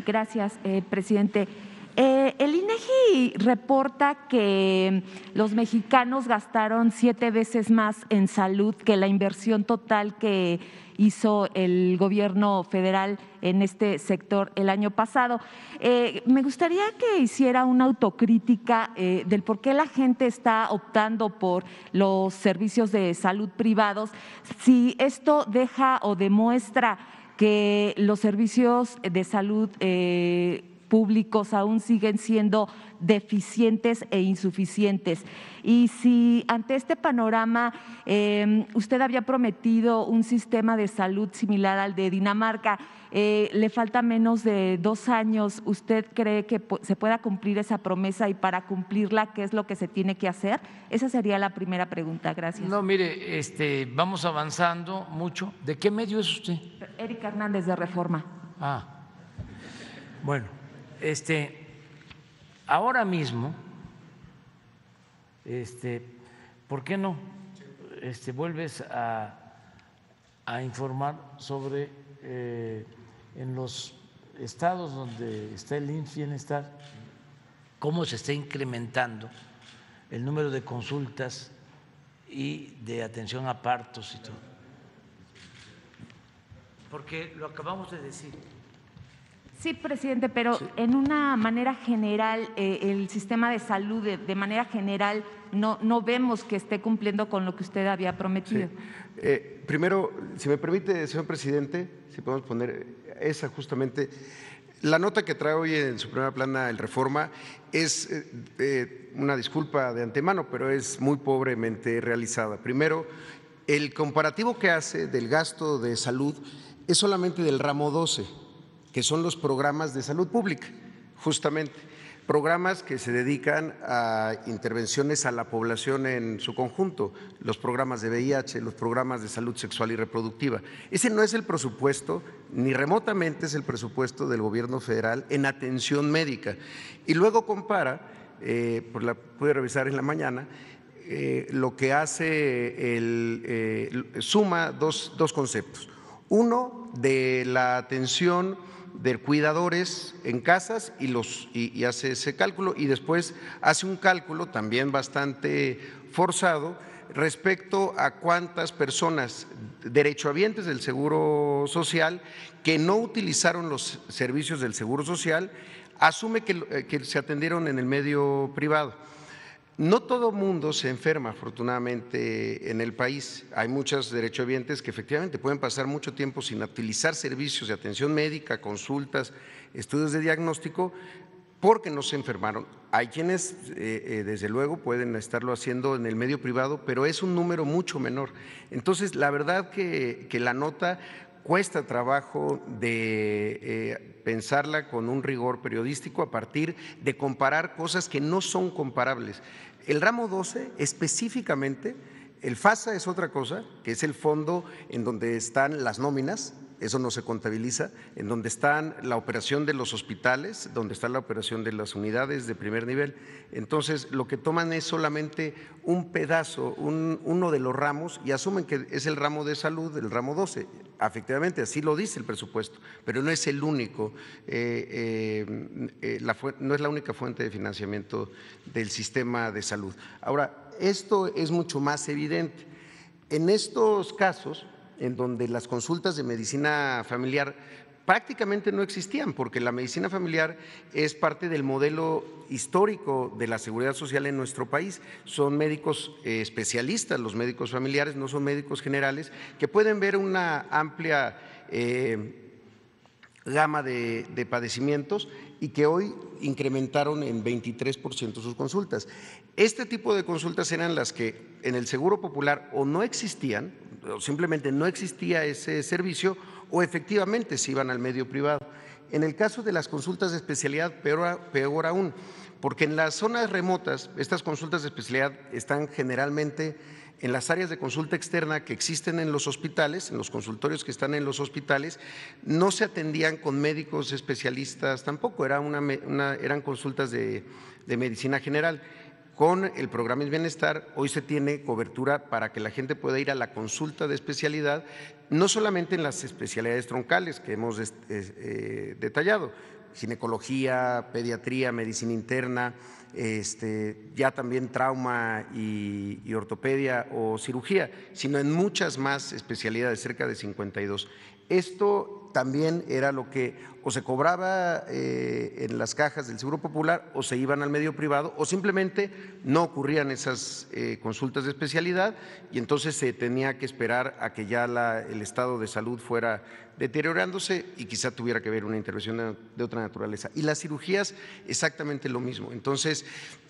Gracias, presidente. El INEGI reporta que los mexicanos gastaron 7 veces más en salud que la inversión total que hizo el gobierno federal en este sector el año pasado. Me gustaría que hiciera una autocrítica del por qué la gente está optando por los servicios de salud privados, si esto deja o demuestra que los servicios de salud públicos aún siguen siendo deficientes e insuficientes. Y si ante este panorama usted había prometido un sistema de salud similar al de Dinamarca, le falta menos de 2 años, ¿usted cree que se pueda cumplir esa promesa y para cumplirla qué es lo que se tiene que hacer? Esa sería la primera pregunta. Gracias. No, mire, vamos avanzando mucho. ¿De qué medio es usted? Erika Hernández, de Reforma. Bueno, ahora mismo, ¿por qué no vuelves a informar sobre en los estados donde está el IMSS Bienestar cómo se está incrementando el número de consultas y de atención a partos y todo? Porque lo acabamos de decir. Sí, presidente, pero sí, en una manera general, el sistema de salud, de manera general, no vemos que esté cumpliendo con lo que usted había prometido. Sí. Primero, si me permite, señor presidente, si podemos poner esa justamente. La nota que trae hoy en su primera plana el Reforma es una disculpa de antemano, pero es muy pobremente realizada. Primero, el comparativo que hace del gasto de salud es solamente del ramo 12, que son los programas de salud pública, justamente, programas que se dedican a intervenciones a la población en su conjunto, los programas de VIH, los programas de salud sexual y reproductiva. Ese no es el presupuesto, ni remotamente es el presupuesto del gobierno federal en atención médica. Y luego compara, pues la pude revisar en la mañana, lo que hace suma dos conceptos. Uno, de la atención de cuidadores en casas y hace ese cálculo, y después hace un cálculo también bastante forzado respecto a cuántas personas derechohabientes del Seguro Social que no utilizaron los servicios del Seguro Social, asume que se atendieron en el medio privado. No todo mundo se enferma, afortunadamente, en el país. Hay muchos derechohabientes que efectivamente pueden pasar mucho tiempo sin utilizar servicios de atención médica, consultas, estudios de diagnóstico, porque no se enfermaron. Hay quienes, desde luego, pueden estarlo haciendo en el medio privado, pero es un número mucho menor. Entonces, la verdad que la nota cuesta trabajo de pensarla con un rigor periodístico a partir de comparar cosas que no son comparables. El ramo 12 específicamente, el FASA es otra cosa, que es el fondo en donde están las nóminas, eso no se contabiliza, en donde están la operación de los hospitales, donde está la operación de las unidades de primer nivel. Entonces, lo que toman es solamente un pedazo, uno de los ramos, y asumen que es el ramo de salud, el ramo 12. Efectivamente, así lo dice el presupuesto, pero no es el único, no es la única fuente de financiamiento del sistema de salud. Ahora, esto es mucho más evidente. En estos casos, en donde las consultas de medicina familiar prácticamente no existían, porque la medicina familiar es parte del modelo histórico de la seguridad social en nuestro país. Son médicos especialistas, los médicos familiares, no son médicos generales, que pueden ver una amplia gama de padecimientos y que hoy incrementaron en 23% sus consultas. Este tipo de consultas eran las que en el Seguro Popular o no existían, o simplemente no existía ese servicio, o efectivamente se iban al medio privado. En el caso de las consultas de especialidad, peor aún, porque en las zonas remotas estas consultas de especialidad están generalmente en las áreas de consulta externa que existen en los hospitales, en los consultorios que están en los hospitales, no se atendían con médicos especialistas tampoco, eran consultas de medicina general. Con el programa de bienestar hoy se tiene cobertura para que la gente pueda ir a la consulta de especialidad no solamente en las especialidades troncales que hemos detallado, ginecología, pediatría, medicina interna, ya también trauma y ortopedia o cirugía, sino en muchas más especialidades, cerca de 52. Esto también era lo que o se cobraba en las cajas del Seguro Popular o se iban al medio privado o simplemente no ocurrían esas consultas de especialidad y entonces se tenía que esperar a que ya el estado de salud fuera deteriorándose y quizá tuviera que haber una intervención de otra naturaleza. Y las cirugías exactamente lo mismo. Entonces,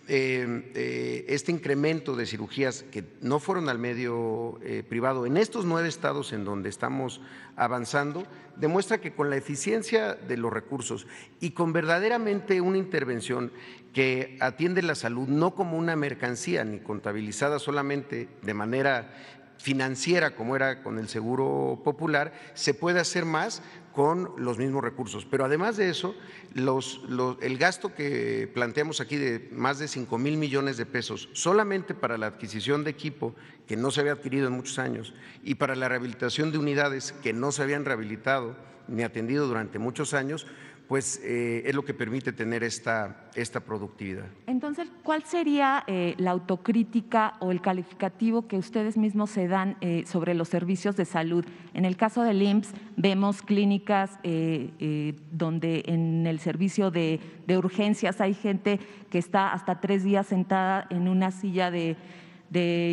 este incremento de cirugías que no fueron al medio privado en estos 9 estados en donde estamos avanzando, demuestra que con la eficiencia de los recursos y con verdaderamente una intervención que atiende la salud no como una mercancía ni contabilizada solamente de manera financiera como era con el Seguro Popular, se puede hacer más con los mismos recursos. Pero además de eso, el gasto que planteamos aquí de más de 5,000 millones de pesos solamente para la adquisición de equipo que no se había adquirido en muchos años y para la rehabilitación de unidades que no se habían rehabilitado ni atendido durante muchos años, pues es lo que permite tener esta productividad. Entonces, ¿cuál sería la autocrítica o el calificativo que ustedes mismos se dan sobre los servicios de salud? En el caso del IMSS vemos clínicas donde en el servicio de urgencias hay gente que está hasta 3 días sentada en una silla de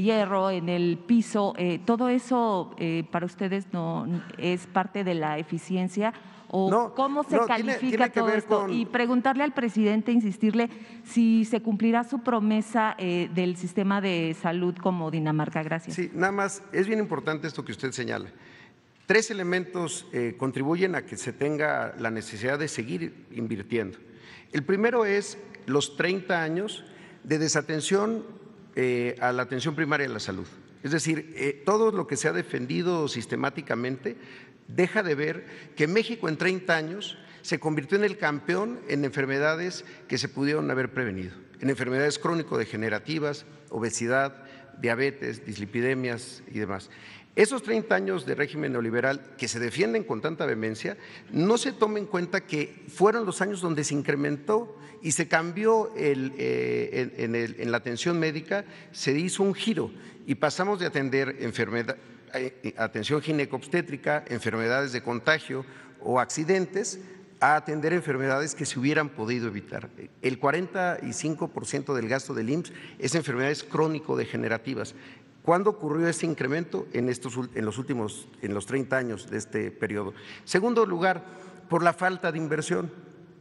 hierro en el piso. ¿Todo eso para ustedes no es parte de la eficiencia? ¿O no, cómo se califica tiene que todo ver esto? Y preguntarle al presidente, insistirle si se cumplirá su promesa del sistema de salud como Dinamarca. Gracias. Sí, nada más, es bien importante esto que usted señala. 3 elementos contribuyen a que se tenga la necesidad de seguir invirtiendo. El primero es los 30 años de desatención a la atención primaria de la salud. Es decir, todo lo que se ha defendido sistemáticamente deja de ver que México en 30 años se convirtió en el campeón en enfermedades que se pudieron haber prevenido, en enfermedades crónico-degenerativas, obesidad, diabetes, dislipidemias y demás. Esos 30 años de régimen neoliberal que se defienden con tanta vehemencia, no se toma en cuenta que fueron los años donde se incrementó y se cambió en la atención médica, se hizo un giro y pasamos de atender atención ginecobstétrica, enfermedades de contagio o accidentes, a atender enfermedades que se hubieran podido evitar. El 45% del gasto del IMSS es enfermedades crónico-degenerativas. ¿Cuándo ocurrió ese incremento? En los 30 años de este periodo. Segundo lugar, por la falta de inversión.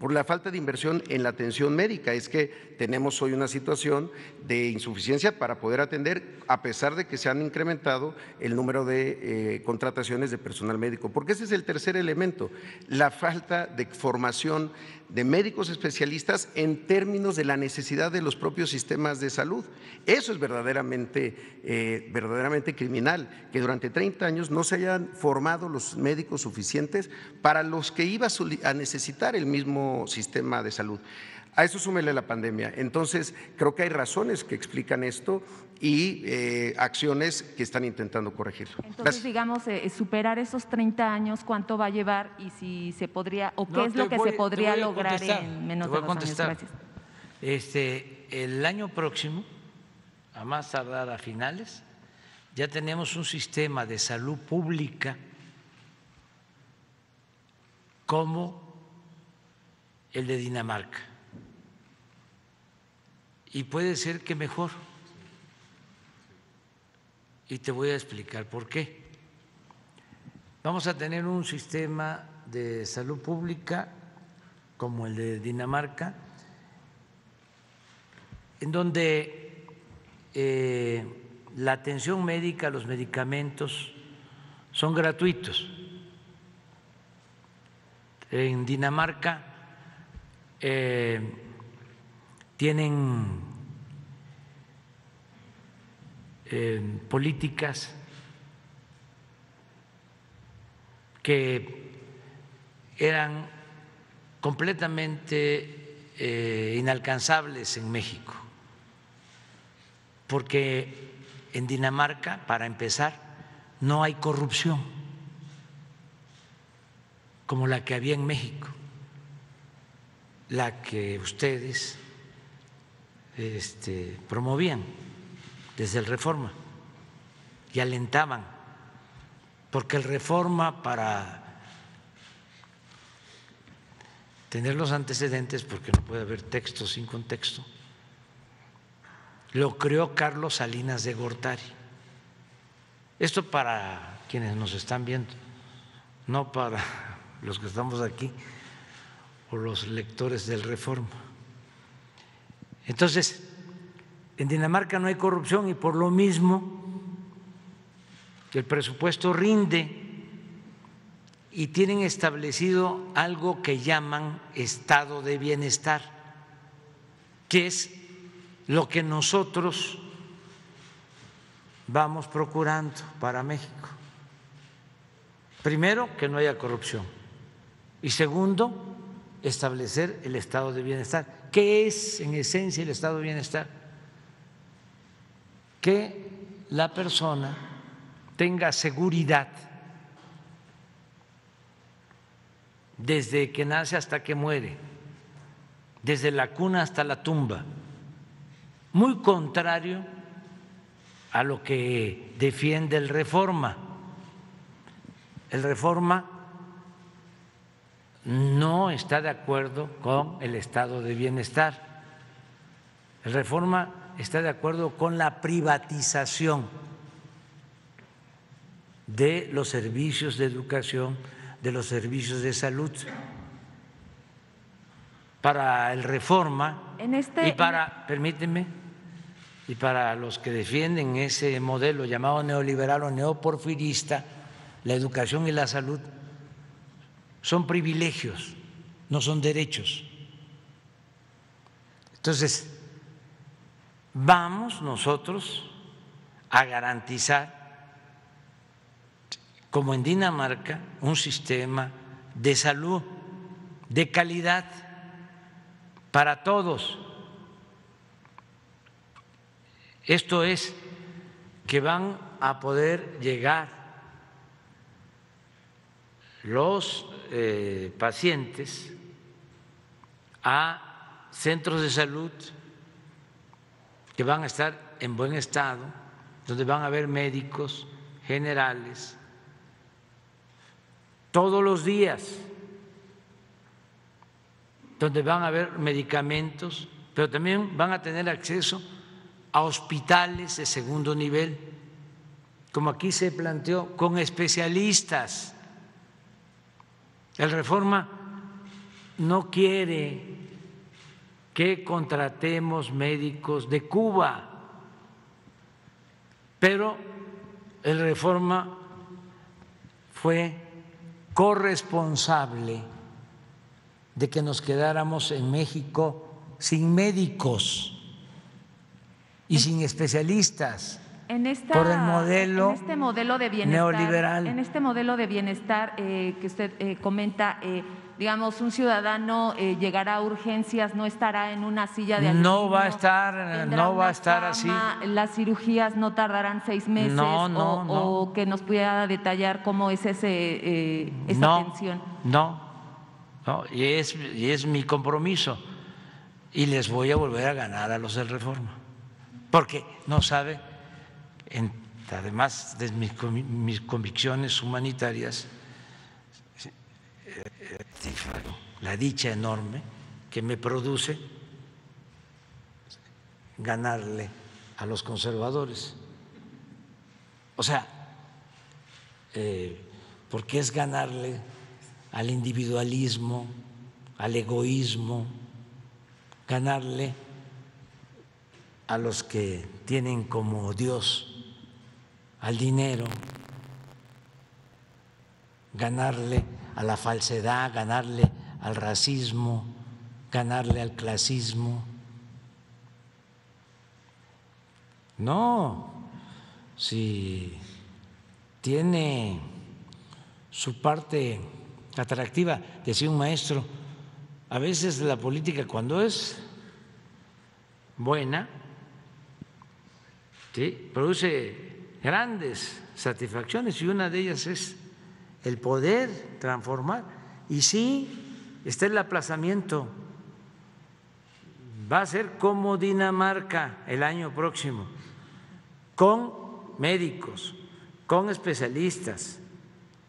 Por la falta de inversión en la atención médica. Es que tenemos hoy una situación de insuficiencia para poder atender, a pesar de que se han incrementado el número de contrataciones de personal médico. Porque ese es el tercer elemento, la falta de formación de médicos especialistas en términos de la necesidad de los propios sistemas de salud. Eso es verdaderamente criminal, que durante 30 años no se hayan formado los médicos suficientes para los que iba a necesitar el mismo sistema de salud. A eso súmele la pandemia. Entonces, creo que hay razones que explican esto y acciones que están intentando corregirlo. Entonces, Gracias. digamos, superar esos 30 años, ¿cuánto va a llevar y si se podría, o qué es lo que se podría lograr en menos de 2 años? Gracias. El año próximo, a más tardar a finales, ya tenemos un sistema de salud pública como el de Dinamarca. Y puede ser que mejor. Y te voy a explicar por qué. Vamos a tener un sistema de salud pública como el de Dinamarca, en donde la atención médica, los medicamentos son gratuitos. En Dinamarca tienen políticas que eran completamente inalcanzables en México, porque en Dinamarca, para empezar, no hay corrupción. como la que había en México, la que ustedes promovían desde el Reforma y alentaban, porque el Reforma, para tener los antecedentes, porque no puede haber texto sin contexto, lo creó Carlos Salinas de Gortari. Esto para quienes nos están viendo, no para los que estamos aquí o los lectores del Reforma. Entonces, en Dinamarca no hay corrupción y por lo mismo el presupuesto rinde y tienen establecido algo que llaman estado de bienestar, que es lo que nosotros vamos procurando para México. Primero, que no haya corrupción y segundo, establecer el estado de bienestar. ¿Qué es en esencia el estado de bienestar? Que la persona tenga seguridad desde que nace hasta que muere, desde la cuna hasta la tumba, muy contrario a lo que defiende el Reforma. El Reforma no está de acuerdo con el estado de bienestar. El Reforma está de acuerdo con la privatización de los servicios de educación, de los servicios de salud. Para el Reforma permítanme, y para los que defienden ese modelo llamado neoliberal o neoporfirista, la educación y la salud son privilegios, no son derechos. Entonces, vamos nosotros a garantizar, como en Dinamarca, un sistema de salud de calidad para todos. Esto es, que van a poder llegar los pacientes a centros de salud que van a estar en buen estado, donde van a haber médicos generales todos los días, donde van a haber medicamentos, pero también van a tener acceso a hospitales de segundo nivel, como aquí se planteó, con especialistas. El Reforma no quiere que contratemos médicos de Cuba, pero el Reforma fue corresponsable de que nos quedáramos en México sin médicos y sin especialistas por el modelo, en este modelo de bienestar, neoliberal. En este modelo de bienestar que usted comenta, digamos, un ciudadano llegará a urgencias, no estará en una silla de aluminio. No va a estar así. Las cirugías no tardarán 6 meses. O que nos pudiera detallar cómo es esa atención. No, y es mi compromiso y les voy a volver a ganar a los del Reforma, porque no sabe, además de mis convicciones humanitarias, la dicha enorme que me produce ganarle a los conservadores. O sea, porque es ganarle al individualismo, al egoísmo, ganarle a los que tienen como Dios al dinero, ganarle a la falsedad, ganarle al racismo, ganarle al clasismo. No, si tiene su parte atractiva, decía un maestro, a veces la política cuando es buena, ¿sí?, produce grandes satisfacciones y una de ellas es el poder transformar Y sí, está el aplazamiento. Va a ser como Dinamarca el año próximo, con médicos, con especialistas,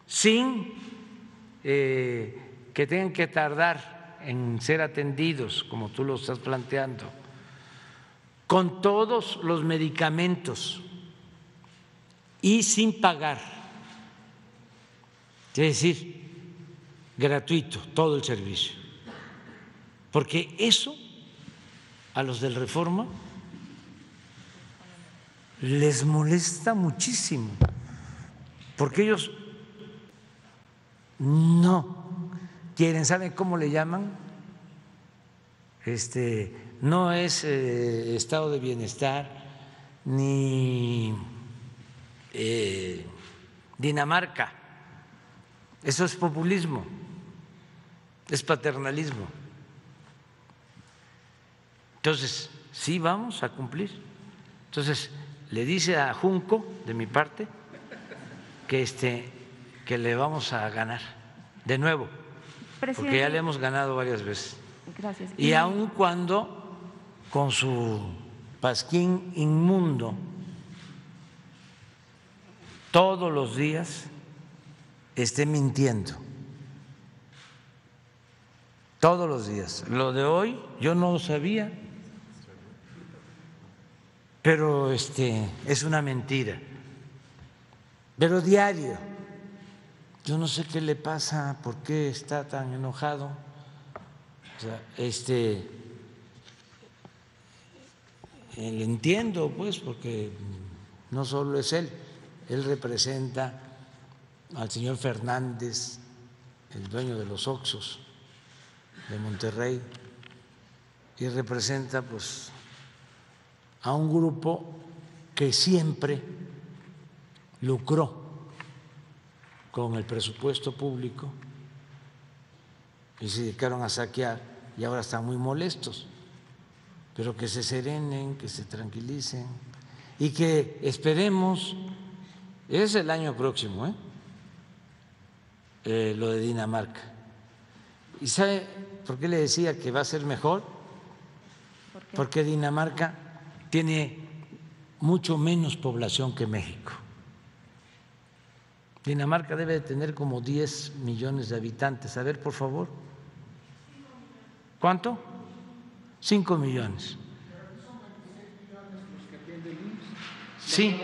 sin que tengan que tardar en ser atendidos, como tú lo estás planteando, con todos los medicamentos y sin pagar, es decir, gratuito todo el servicio, porque eso a los del Reforma les molesta muchísimo, porque ellos no quieren, ¿saben cómo le llaman? No es estado de bienestar ni Dinamarca, eso es populismo, es paternalismo. Entonces, sí vamos a cumplir. Entonces, le dice a Junco, de mi parte, que le vamos a ganar de nuevo, porque ya le hemos ganado varias veces. Gracias. Y aun cuando con su pasquín inmundo todos los días esté mintiendo, todos los días. Lo de hoy yo no lo sabía, pero es una mentira. Pero diario, yo no sé qué le pasa, por qué está tan enojado. O sea, le entiendo, pues, porque no solo es él representa al señor Fernández, el dueño de los Oxxos de Monterrey, y representa, pues, a un grupo que siempre lucró con el presupuesto público y se dedicaron a saquear y ahora están muy molestos, pero que se serenen, que se tranquilicen y que esperemos, es el año próximo, lo de Dinamarca. ¿Y sabe por qué le decía que va a ser mejor? ¿Por qué? Porque Dinamarca tiene mucho menos población que México. Dinamarca debe de tener como 10 millones de habitantes. A ver, por favor. ¿Cuánto? 5 millones. Sí,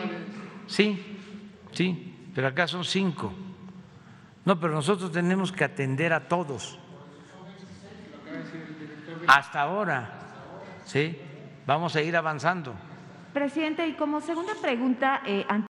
pero acá son 5. No, pero nosotros tenemos que atender a todos. Hasta ahora, sí, vamos a ir avanzando. Presidente, y como segunda pregunta,